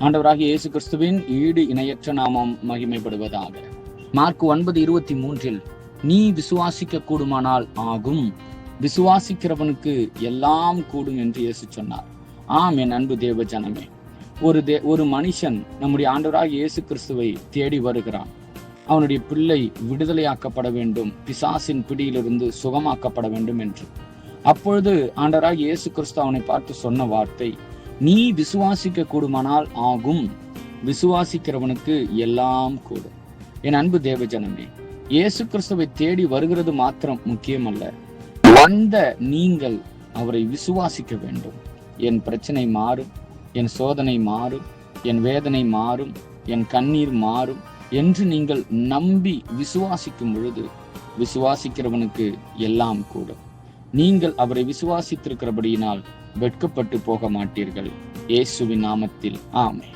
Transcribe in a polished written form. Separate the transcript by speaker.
Speaker 1: ஆண்டவராகிய இயேசு கிறிஸ்துவின் ஈடு இணையற்ற நாமம் மகிமைப்படுவதாக. மார்க் 9:23 நீ விசுவாசிக்க கூடுமானால் ஆகும், விசுவாசிக்கிறவனுக்கு எல்லாம் கூடும் என்று இயேசு சொன்னார். ஆம், என் அன்பு தேவ ஜனமே, ஒரு மனுஷன் நம்முடைய ஆண்டவராகிய இயேசு கிறிஸ்துவை தேடி வருகிறான். அவனுடைய பிள்ளை விடுதலையாக்கப்பட வேண்டும், பிசாசின் பிடியிலிருந்து சுகமாக்கப்பட வேண்டும் என்று. அப்பொழுது ஆண்டவராகிய இயேசு கிறிஸ்து அவனை பார்த்து சொன்ன வார்த்தை, நீ விசுவாசிக்க கூடுமானால் ஆகும், விசுவாசிக்கிறவனுக்கு எல்லாம் கூடும். என் அன்பு தேவ ஜனமே, இயேசு கிறிஸ்துவை தேடி வருகிறது மாத்திரம் முக்கியமல்ல, வந்த நீங்கள் அவரை விசுவாசிக்க வேண்டும். என் பிரச்சனை மாறும், என் சோதனை மாறும், என் வேதனை மாறும், என் கண்ணீர் மாறும் என்று நீங்கள் நம்பி விசுவாசிக்கும் பொழுது விசுவாசிக்கிறவனுக்கு எல்லாம் கூடும். நீங்கள் அவரை விசுவாசித்திருக்கிறபடியினால் வெட்கப்பட்டு போக மாட்டீர்கள். இயேசுவின் நாமத்தில் ஆமென்.